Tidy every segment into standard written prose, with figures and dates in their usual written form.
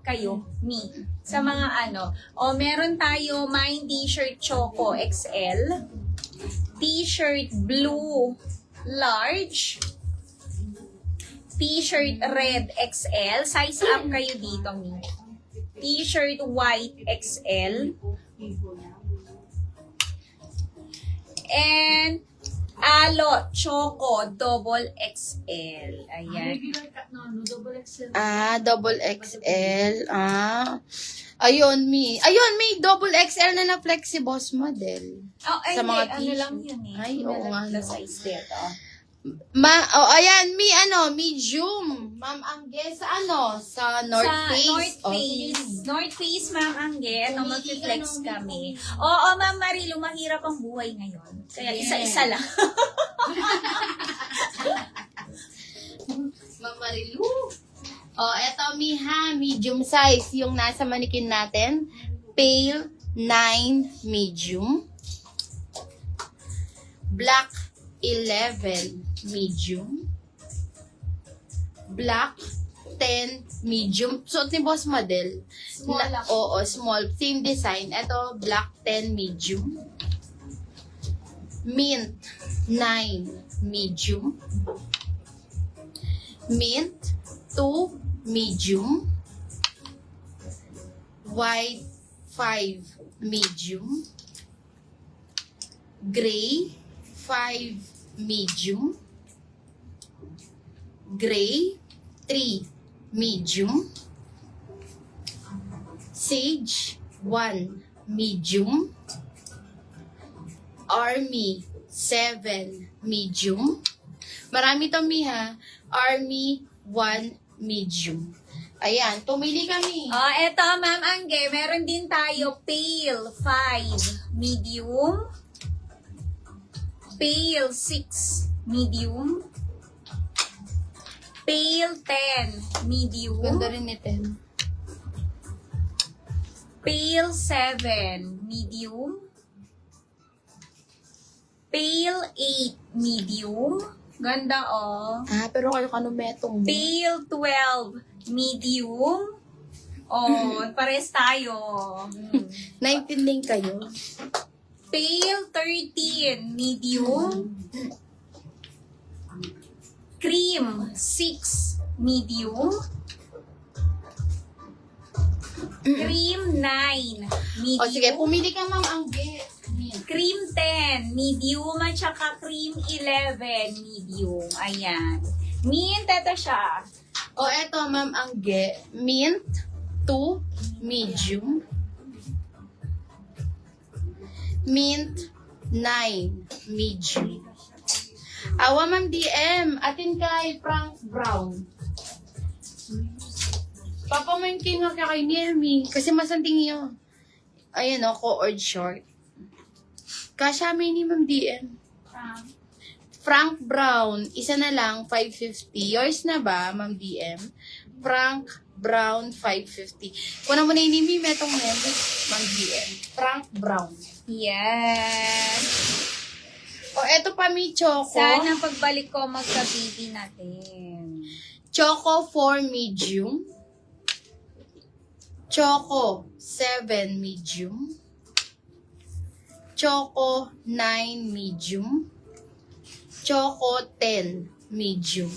kayo, me. Sa mga ano. O, meron tayo Mine T-shirt Choco XL. T-shirt Blue Large. T-shirt Red XL. Size up kayo dito, me. T-shirt White XL. And Alo Choco Double XL. Ayan. Double XL. Ayun, may double XL na flex si Boss Model. Oh, ay, Sa mga ano t-shirt. lang yun eh. Ay, oo nga. The size dito. Ayan, medium. Ma'am Angge, sa North Face. North Face. North Face, Ma'am Angge. Ito, mag-flex kami. Oo, Ma'am Marilu, mahirap ang buhay ngayon. Kaya isa-isa lang. Ma'am Marilu. Eto, medium size. Yung nasa manikin natin. Pale 9 medium. Black 11 medium. Black 10 medium. Suot ni Boss Model. Small lang. Oo, small. Same design. Ito, black 10 medium. Mint 9 medium. Mint 2 medium. White 5 medium. Gray 5 medium. Gray 3 medium. Sage 1 medium. Army 7 medium. Marami to, Miha. Army 1 medium. Ayan, pumili kami. Eto, Ma'am Angge, meron din tayo Pale 5 medium. Pale 6 medium. Pale 10 medium. Ganda rin ni Ten. Pale 7 medium. Pale 8 medium. Ganda oh. Pero kayo metong. Pale 12 medium. Oh, pares tayo. Naintindihan kayo. Pale 13 medium. Cream 6 medium. Cream 9 medium. Sige, pumili ka, Ma'am Angge. Cream 10 medium at saka cream 11 medium. Ayan. Mint, ito siya. Eto, Ma'am Angge. Mint 2 medium. Mint 9 medium. Ma'am DM. Atin kay Frank Brown. Papamangkin nga kay Nemi. Kasi masanting yun. Ayan co-ord short. Kasya may ni Ma'am DM. Frank Brown. Isa na lang, 550. Yours na ba, Ma'am DM? Frank Brown, 550. Kuna mo na inimi, metong member, Ma'am DM. Frank Brown. Yes. Eto pa may Choco. Sana pagbalik ko magka-baby natin. Choco 4 medium. Choco 7 medium. Choco 9 medium. Choco 10 medium.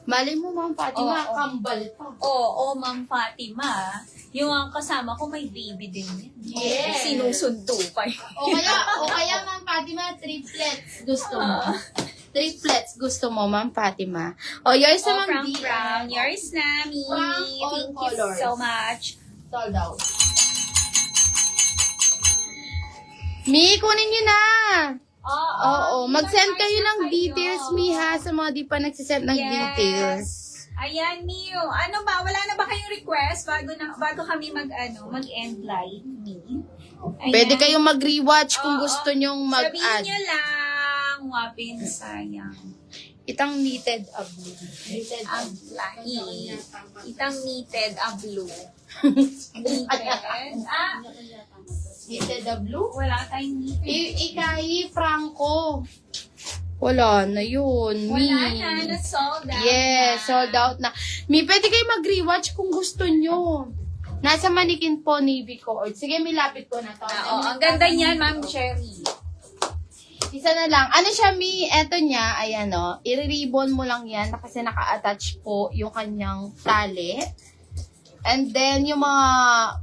Mali mo, Ma'am Fatima, kambal pa. Oo, Ma'am Fatima. Yung ang kasama ko may baby din yan. Yes. Sinusundo pa yun. O kaya, Ma'am Fatima, triplets gusto mo. Triplets gusto mo, Ma'am Fatima. Yours na, Ma'am Frank DM. Brown. Yours na, Mimi. Frank, all Thank you colors. so much. Sold out. Mi, kunin nyo na! Oo, mag-send kayo ng details, Mi, ha, sa mga di pa nagsisend ng details. Ayan, Mio. Ano ba? Wala na ba kayong request bago kami mag-end live, Mi? Ayan. Pwede kayong mag-rewatch kung gusto nyong Sabihin mag-add. nyo lang. Wapin, sayang. Itang knitted blue. Knitted Ang lahi. Itang knitted blue. Knitted blue? Wala tayong knitted. Ikahi, Franco. Wala na yun, Mi. Wala na. Na-sold out Yes, na. sold out na. Mi, pwede kayo mag-rewatch kung gusto nyo. Nasa manikin po, navy cord. Sige, may lapit ko na to. Oo, ang ganda niyan, Ma'am Cherry. Isa na lang. Ano siya, Mi? Eto niya, ayan o. I-ribbon mo lang yan kasi naka-attach po yung kanyang tali. And then, yung mga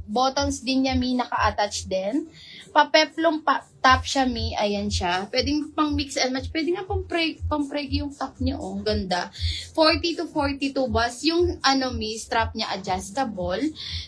buttons din niya, Mi, naka-attach din. Papeplong top siya, Mi. Ayan siya. Pwedeng pang mix and match. Pwede nga pang-preg yung top niya, oh. Ganda. 40 to 42 bus. Yung, Mi, strap niya adjustable.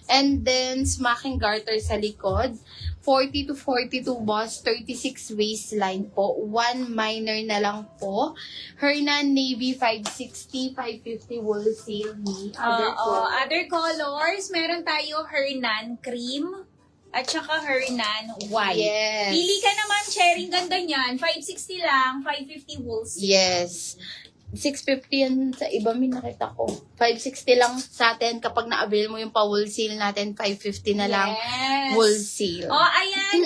And then, smacking garter sa likod. 40 to 42 boss, 36 waistline po. One minor na lang po. Hernan Navy 560, 550 wool seal me. Other colors, meron tayo Hernan cream at saka Hernan white. Yes. Pili ka naman, Cherry, ganda niyan. 560 lang, 550 wool seal. Yes. 650 yan sa iba, min nakita ko. 560 lang sa atin kapag na-avail mo yung pa-wool seal natin. 550 na lang Yes. wool seal. Ayan,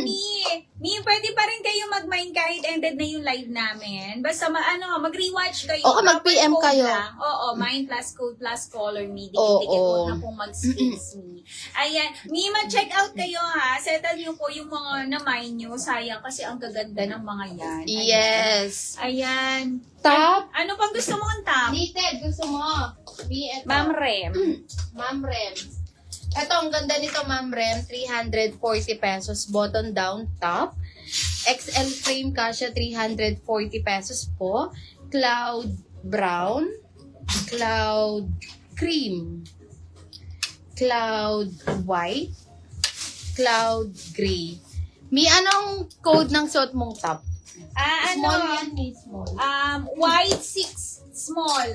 Mi, pwede pa rin kayo mag-mine kahit ended na yung live namin. Basta mag-rewatch kayo. Oo, mag-PM Proper code kayo. lang. Oo, mine plus code plus color me. Oo. Dikit-dikit ko na pong mag-space me. Ayan, Mi, mag-check out kayo ha. Settle nyo po yung mga na-mine nyo. Sayang kasi ang gaganda ng mga yan. Ayan. Yes. Ayan. Top. Ano pang gusto mong top? Knitted, gusto mo? Mi, eto. Ma'am Rem. Ma'am Rem. Ito, ang ganda nito, Ma'am Rem. 340 pesos. Button down top. XL frame kasha, 340 pesos po. Cloud brown. Cloud cream. Cloud white. Cloud gray. Mi, anong code ng suot mong top? Small yan, Mi. Small. White 6 small.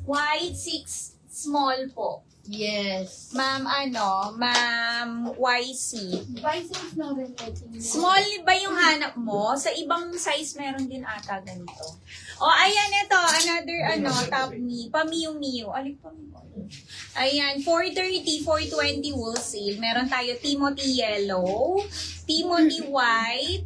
White 6 small po. Yes. Ma'am YC. Biceps na rin. Small ba yung hanap mo? Sa ibang size meron din ata ganito. Ayan ito. Another top me. Pamiu-miu. Alin pamiu? Ayan. 430, 420 wool seal. Meron tayo Timothy yellow, Timothy white,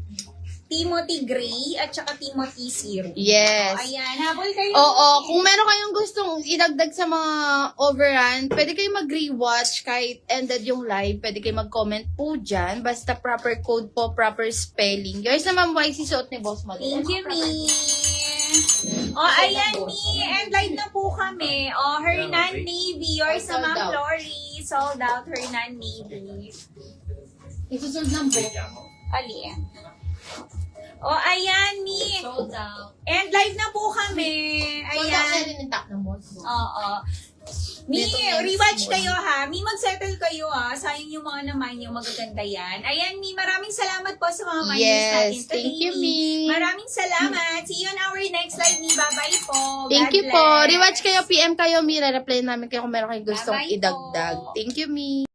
Timothy gray, at saka Timothy zero. Yes. Ayan. Habol kayo. Oo, kung meron kayong gustong idagdag sa mga overrun, pwede kayo mag-rewatch kahit ended yung live. Pwede kayo mag-comment po dyan. Basta proper code po, proper spelling. Yours na Ma'am YC, suot ni Boss Malo. Thank you, Mi. Ayan, Mi. And live na po kami. Hernan Navy. Yours na Ma'am Lori. Sold out, Hernan Navy. Isusunod ng book. Alin? Ayan, Mi. Sold out. And live na po kami. Sold out na Ayan. rin yung top ng boss. Oo. Mi, Dito next rewatch one. kayo ha. Mi, mag-settle kayo ha. Sayang yung mga naman yung magaganda yan. Ayan, Mi, maraming salamat po sa mga miners natin Yes, today. thank you, Mi. Maraming salamat. See you on our next live, Mi. Bye-bye po. Thank God you po. bless. Rewatch kayo, PM kayo, Mi. Re-reply namin kayo kung meron kayong gustong Bye-bye po. idagdag. Thank you, Mi.